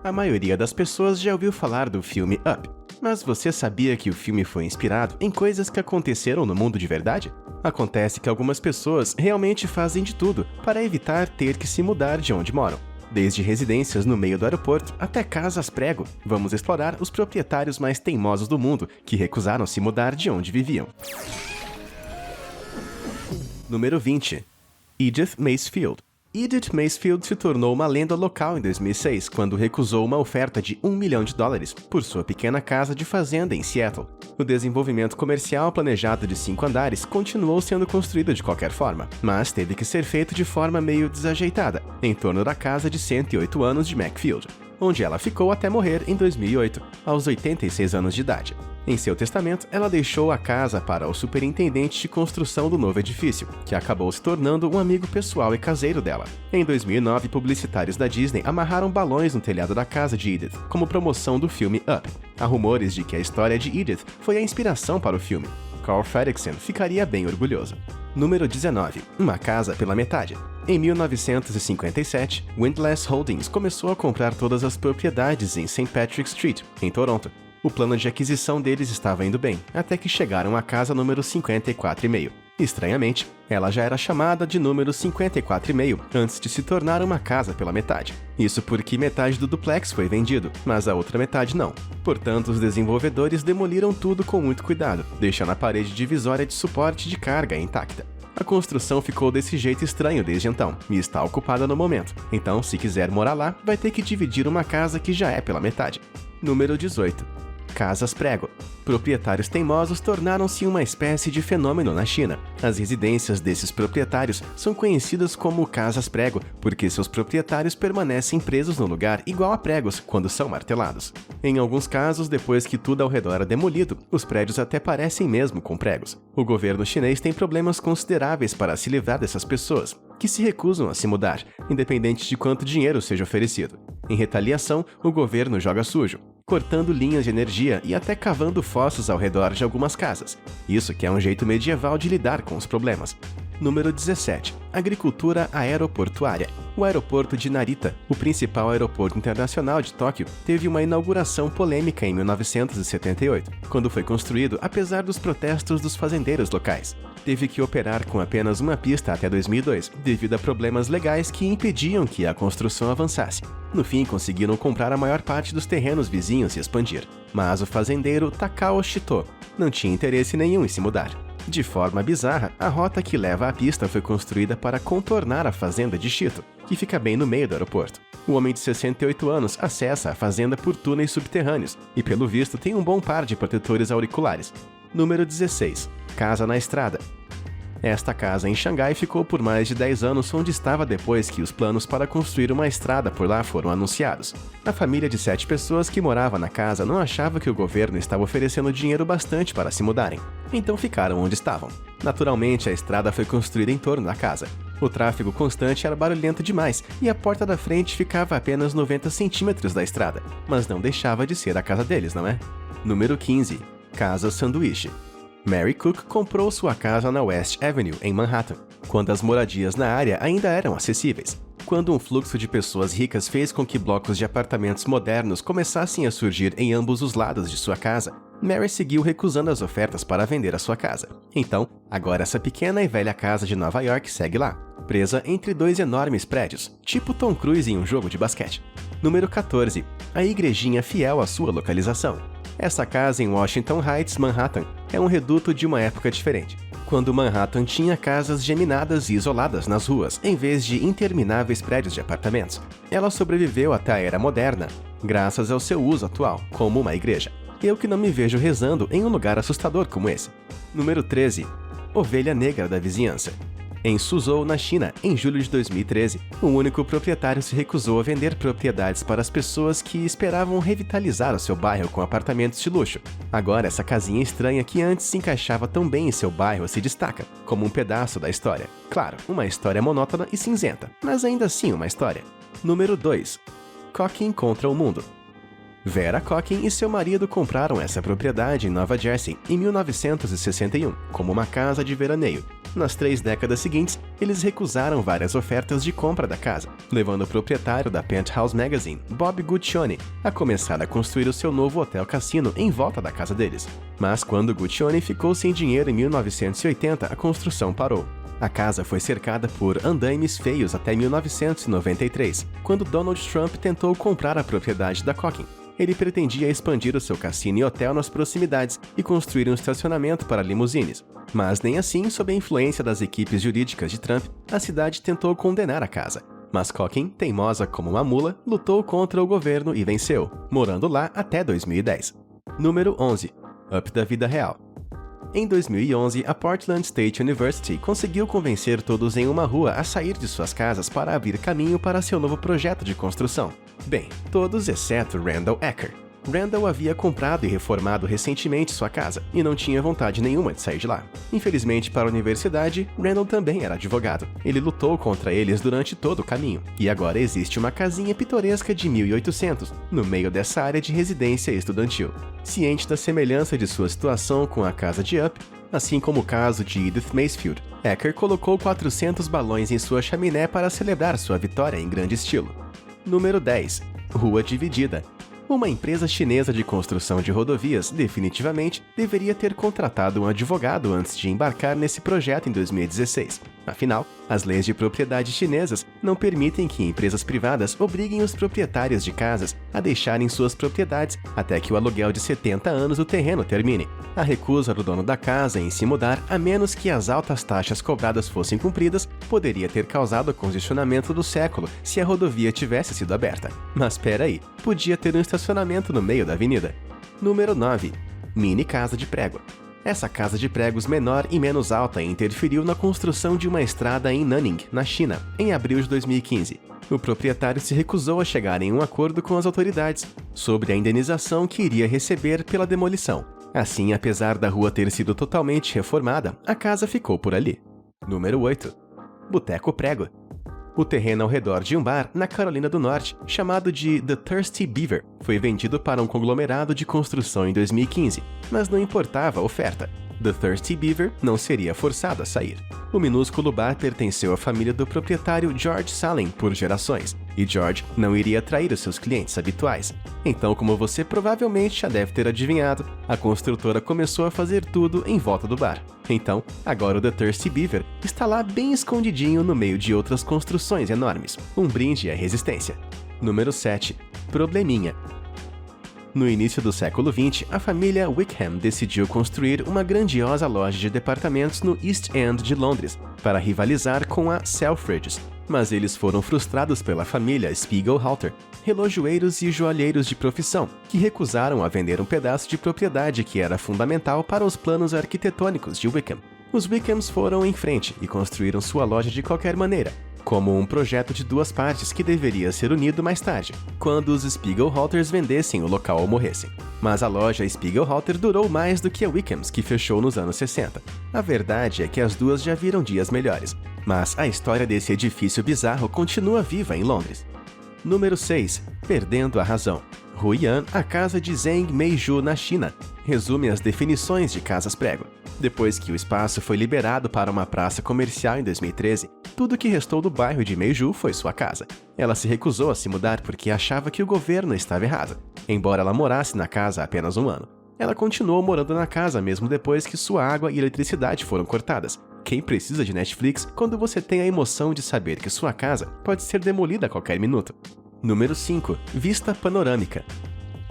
A maioria das pessoas já ouviu falar do filme Up, mas você sabia que o filme foi inspirado em coisas que aconteceram no mundo de verdade? Acontece que algumas pessoas realmente fazem de tudo para evitar ter que se mudar de onde moram. Desde residências no meio do aeroporto até casas prego, vamos explorar os proprietários mais teimosos do mundo que recusaram se mudar de onde viviam. Número 20. Edith Macefield. Edith Macefield se tornou uma lenda local em 2006 quando recusou uma oferta de $1 milhão por sua pequena casa de fazenda em Seattle. O desenvolvimento comercial planejado de 5 andares continuou sendo construído de qualquer forma, mas teve que ser feito de forma meio desajeitada, em torno da casa de 108 anos de Macfield, onde ela ficou até morrer em 2008, aos 86 anos de idade. Em seu testamento, ela deixou a casa para o superintendente de construção do novo edifício, que acabou se tornando um amigo pessoal e caseiro dela. Em 2009, publicitários da Disney amarraram balões no telhado da casa de Edith, como promoção do filme Up. Há rumores de que a história de Edith foi a inspiração para o filme. Carl Fredricksen ficaria bem orgulhoso. Número 19. Uma casa pela metade. Em 1957, Windlass Holdings começou a comprar todas as propriedades em St. Patrick Street, em Toronto. O plano de aquisição deles estava indo bem, até que chegaram à casa número 54,5. Estranhamente, ela já era chamada de número 54,5 antes de se tornar uma casa pela metade. Isso porque metade do duplex foi vendido, mas a outra metade não. Portanto, os desenvolvedores demoliram tudo com muito cuidado, deixando a parede divisória de suporte de carga intacta. A construção ficou desse jeito estranho desde então, e está ocupada no momento. Então, se quiser morar lá, vai ter que dividir uma casa que já é pela metade. Número 18. Casas prego. Proprietários teimosos tornaram-se uma espécie de fenômeno na China. As residências desses proprietários são conhecidas como casas prego, porque seus proprietários permanecem presos no lugar igual a pregos quando são martelados. Em alguns casos, depois que tudo ao redor é demolido, os prédios até parecem mesmo com pregos. O governo chinês tem problemas consideráveis para se livrar dessas pessoas, que se recusam a se mudar, independente de quanto dinheiro seja oferecido. Em retaliação, o governo joga sujo, cortando linhas de energia e até cavando fossos ao redor de algumas casas. Isso que é um jeito medieval de lidar com os problemas. Número 17. Agricultura aeroportuária. O aeroporto de Narita, o principal aeroporto internacional de Tóquio, teve uma inauguração polêmica em 1978, quando foi construído apesar dos protestos dos fazendeiros locais. Teve que operar com apenas uma pista até 2002, devido a problemas legais que impediam que a construção avançasse. No fim, conseguiram comprar a maior parte dos terrenos vizinhos e expandir. Mas o fazendeiro Takao Shito não tinha interesse nenhum em se mudar. De forma bizarra, a rota que leva à pista foi construída para contornar a fazenda de Shito, que fica bem no meio do aeroporto. O homem de 68 anos acessa a fazenda por túneis subterrâneos e, pelo visto, tem um bom par de protetores auriculares. Número 16. Casa na estrada. Esta casa em Xangai ficou por mais de 10 anos onde estava depois que os planos para construir uma estrada por lá foram anunciados. A família de 7 pessoas que morava na casa não achava que o governo estava oferecendo dinheiro bastante para se mudarem, então ficaram onde estavam. Naturalmente, a estrada foi construída em torno da casa. O tráfego constante era barulhento demais e a porta da frente ficava a apenas 90 centímetros da estrada, mas não deixava de ser a casa deles, não é? Número 15. Casa Sanduíche. Mary Cook comprou sua casa na West Avenue, em Manhattan, quando as moradias na área ainda eram acessíveis. Quando um fluxo de pessoas ricas fez com que blocos de apartamentos modernos começassem a surgir em ambos os lados de sua casa, Mary seguiu recusando as ofertas para vender a sua casa. Então, agora essa pequena e velha casa de Nova York segue lá, presa entre 2 enormes prédios, tipo Tom Cruise em um jogo de basquete. Número 14. A igrejinha fiel à sua localização. Essa casa em Washington Heights, Manhattan, é um reduto de uma época diferente, quando Manhattan tinha casas geminadas e isoladas nas ruas, em vez de intermináveis prédios de apartamentos. Ela sobreviveu até a era moderna, graças ao seu uso atual, como uma igreja. Eu que não me vejo rezando em um lugar assustador como esse. Número 13. Ovelha negra da vizinhança. Em Suzhou, na China, em julho de 2013, um único proprietário se recusou a vender propriedades para as pessoas que esperavam revitalizar o seu bairro com apartamentos de luxo. Agora, essa casinha estranha que antes se encaixava tão bem em seu bairro se destaca, como um pedaço da história. Claro, uma história monótona e cinzenta, mas ainda assim uma história. Número 2. Cocking contra o mundo. Vera Cocking e seu marido compraram essa propriedade em Nova Jersey em 1961, como uma casa de veraneio. Nas 3 décadas seguintes, eles recusaram várias ofertas de compra da casa, levando o proprietário da Penthouse Magazine, Bob Guccione, a começar a construir o seu novo hotel-cassino em volta da casa deles. Mas quando Guccione ficou sem dinheiro em 1980, a construção parou. A casa foi cercada por andaimes feios até 1993, quando Donald Trump tentou comprar a propriedade da Cochin. Ele pretendia expandir o seu cassino e hotel nas proximidades e construir um estacionamento para limusines. Mas nem assim, sob a influência das equipes jurídicas de Trump, a cidade tentou condenar a casa. Mas Cochin, teimosa como uma mula, lutou contra o governo e venceu, morando lá até 2010. Número 11. Up da vida real. Em 2011, a Portland State University conseguiu convencer todos em uma rua a sair de suas casas para abrir caminho para seu novo projeto de construção. Bem, todos exceto Randall Ecker. Randall havia comprado e reformado recentemente sua casa e não tinha vontade nenhuma de sair de lá. Infelizmente para a universidade, Randall também era advogado. Ele lutou contra eles durante todo o caminho, e agora existe uma casinha pitoresca de 1800 no meio dessa área de residência estudantil. Ciente da semelhança de sua situação com a casa de Up, assim como o caso de Edith Macefield, Ecker colocou 400 balões em sua chaminé para celebrar sua vitória em grande estilo. Número 10. Rua dividida. Uma empresa chinesa de construção de rodovias definitivamente deveria ter contratado um advogado antes de embarcar nesse projeto em 2016. Afinal, as leis de propriedade chinesas não permitem que empresas privadas obriguem os proprietários de casas a deixarem suas propriedades até que o aluguel de 70 anos do terreno termine. A recusa do dono da casa em se mudar, a menos que as altas taxas cobradas fossem cumpridas, poderia ter causado o congestionamento do século se a rodovia tivesse sido aberta. Mas espera aí, podia ter um estacionamento no meio da avenida. Número 9. Mini casa de prego. Essa casa de pregos menor e menos alta interferiu na construção de uma estrada em Nanning, na China, em abril de 2015. O proprietário se recusou a chegar em um acordo com as autoridades sobre a indenização que iria receber pela demolição. Assim, apesar da rua ter sido totalmente reformada, a casa ficou por ali. Número 8. Boteco Prego. O terreno ao redor de um bar na Carolina do Norte, chamado de The Thirsty Beaver, foi vendido para um conglomerado de construção em 2015, mas não importava a oferta. The Thirsty Beaver não seria forçado a sair. O minúsculo bar pertenceu à família do proprietário George Salem por gerações, e George não iria atrair os seus clientes habituais. Então, como você provavelmente já deve ter adivinhado, a construtora começou a fazer tudo em volta do bar. Então, agora o The Thirsty Beaver está lá bem escondidinho no meio de outras construções enormes. Um brinde à resistência. Número 7. Probleminha. No início do século XX, a família Wickham decidiu construir uma grandiosa loja de departamentos no East End de Londres, para rivalizar com a Selfridges. Mas eles foram frustrados pela família Spiegelhalter, relojoeiros e joalheiros de profissão, que recusaram a vender um pedaço de propriedade que era fundamental para os planos arquitetônicos de Wickham. Os Wickhams foram em frente e construíram sua loja de qualquer maneira, como um projeto de 2 partes que deveria ser unido mais tarde, quando os Spiegelhalters vendessem o local ou morressem. Mas a loja Spiegelhalter durou mais do que a Wickhams, que fechou nos anos 60. A verdade é que as duas já viram dias melhores, mas a história desse edifício bizarro continua viva em Londres. Número 6. Perdendo a razão. Ruian, a casa de Zheng Meizhu na China, resume as definições de casas prego. Depois que o espaço foi liberado para uma praça comercial em 2013, tudo que restou do bairro de Meizhu foi sua casa. Ela se recusou a se mudar porque achava que o governo estava errado, embora ela morasse na casa há apenas 1 ano. Ela continuou morando na casa mesmo depois que sua água e eletricidade foram cortadas. Quem precisa de Netflix quando você tem a emoção de saber que sua casa pode ser demolida a qualquer minuto? Número 5. Vista panorâmica.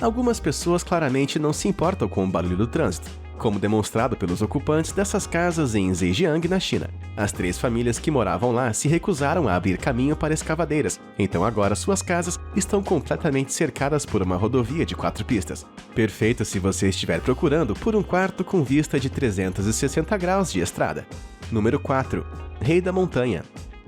Algumas pessoas claramente não se importam com o barulho do trânsito, como demonstrado pelos ocupantes dessas casas em Zhejiang, na China. As 3 famílias que moravam lá se recusaram a abrir caminho para escavadeiras, então agora suas casas estão completamente cercadas por uma rodovia de 4 pistas. Perfeito se você estiver procurando por um quarto com vista de 360 graus de estrada. Número 4. Rei da Montanha.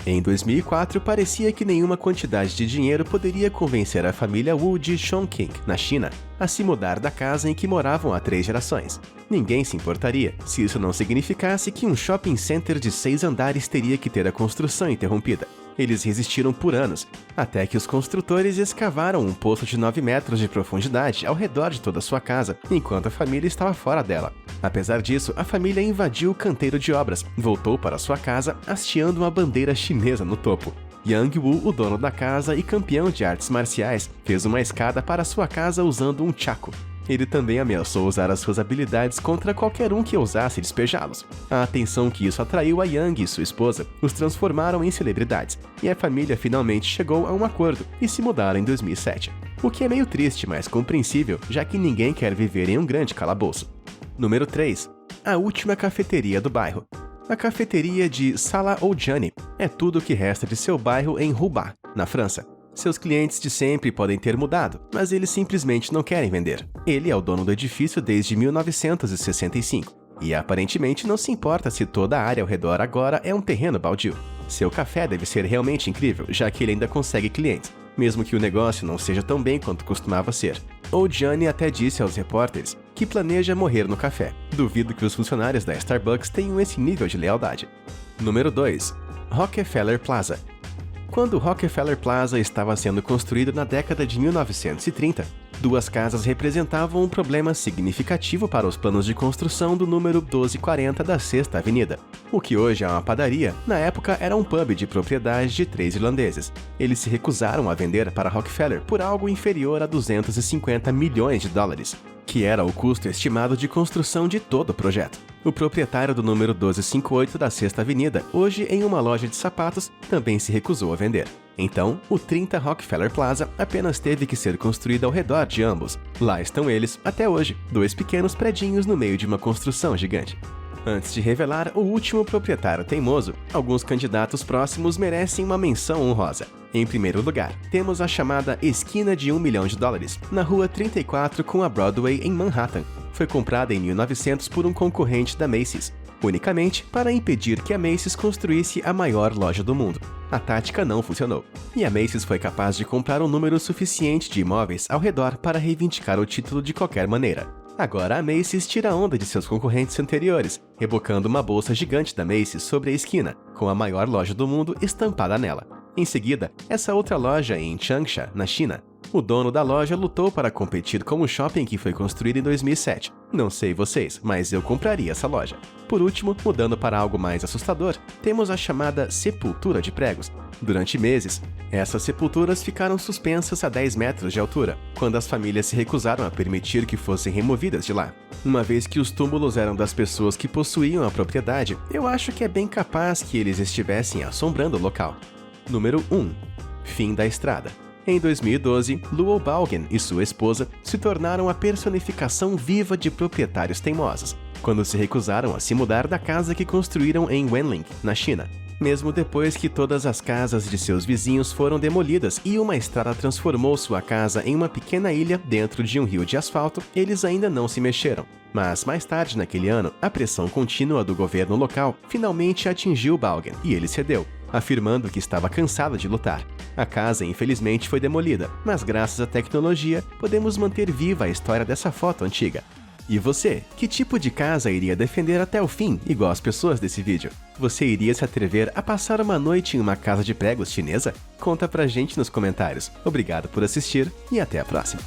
Em 2004, parecia que nenhuma quantidade de dinheiro poderia convencer a família Wu de Chongqing, na China, a se mudar da casa em que moravam há 3 gerações. Ninguém se importaria se isso não significasse que um shopping center de 6 andares teria que ter a construção interrompida. Eles resistiram por anos, até que os construtores escavaram um poço de 9 metros de profundidade ao redor de toda a sua casa, enquanto a família estava fora dela. Apesar disso, a família invadiu o canteiro de obras, voltou para sua casa hasteando uma bandeira chinesa no topo. Yang Wu, o dono da casa e campeão de artes marciais, fez uma escada para sua casa usando um chaco. Ele também ameaçou usar as suas habilidades contra qualquer um que ousasse despejá-los. A atenção que isso atraiu a Yang e sua esposa os transformaram em celebridades, e a família finalmente chegou a um acordo e se mudaram em 2007. O que é meio triste, mas compreensível, já que ninguém quer viver em um grande calabouço. Número 3. A última cafeteria do bairro. A cafeteria de Salah Oudjani é tudo o que resta de seu bairro em Roubaix, na França. Seus clientes de sempre podem ter mudado, mas eles simplesmente não querem vender. Ele é o dono do edifício desde 1965 e aparentemente não se importa se toda a área ao redor agora é um terreno baldio. Seu café deve ser realmente incrível, já que ele ainda consegue clientes, mesmo que o negócio não seja tão bem quanto costumava ser. Oudjani até disse aos repórteres que planeja morrer no café. Duvido que os funcionários da Starbucks tenham esse nível de lealdade. Número 2. Rockefeller Plaza. Quando o Rockefeller Plaza estava sendo construído na década de 1930, duas casas representavam um problema significativo para os planos de construção do número 1240 da 6ª Avenida. O que hoje é uma padaria, na época era um pub de propriedade de 3 irlandeses. Eles se recusaram a vender para Rockefeller por algo inferior a 250 milhões de dólares, que era o custo estimado de construção de todo o projeto. O proprietário do número 1258 da 6ª Avenida, hoje em uma loja de sapatos, também se recusou a vender. Então, o 30 Rockefeller Plaza apenas teve que ser construído ao redor de ambos. Lá estão eles, até hoje, 2 pequenos predinhos no meio de uma construção gigante. Antes de revelar o último proprietário teimoso, alguns candidatos próximos merecem uma menção honrosa. Em primeiro lugar, temos a chamada Esquina de $1 milhão, na Rua 34 com a Broadway em Manhattan. Foi comprada em 1900 por um concorrente da Macy's, unicamente para impedir que a Macy's construísse a maior loja do mundo. A tática não funcionou, e a Macy's foi capaz de comprar um número suficiente de imóveis ao redor para reivindicar o título de qualquer maneira. Agora a Macy's tira onda de seus concorrentes anteriores, rebocando uma bolsa gigante da Macy's sobre a esquina, com a maior loja do mundo estampada nela. Em seguida, essa outra loja em Changsha, na China. O dono da loja lutou para competir com o shopping que foi construído em 2007. Não sei vocês, mas eu compraria essa loja. Por último, mudando para algo mais assustador, temos a chamada sepultura de pregos. Durante meses, essas sepulturas ficaram suspensas a 10 metros de altura, quando as famílias se recusaram a permitir que fossem removidas de lá. Uma vez que os túmulos eram das pessoas que possuíam a propriedade, eu acho que é bem capaz que eles estivessem assombrando o local. Número 1. Fim da estrada. Em 2012, Luo Baogen e sua esposa se tornaram a personificação viva de proprietários teimosos, quando se recusaram a se mudar da casa que construíram em Wenling, na China. Mesmo depois que todas as casas de seus vizinhos foram demolidas e uma estrada transformou sua casa em uma pequena ilha dentro de um rio de asfalto, eles ainda não se mexeram. Mas mais tarde naquele ano, a pressão contínua do governo local finalmente atingiu Baogen e ele cedeu, afirmando que estava cansado de lutar. A casa infelizmente foi demolida, mas graças à tecnologia podemos manter viva a história dessa foto antiga. E você, que tipo de casa iria defender até o fim, igual as pessoas desse vídeo? Você iria se atrever a passar uma noite em uma casa de pregos chinesa? Conta pra gente nos comentários. Obrigado por assistir e até a próxima.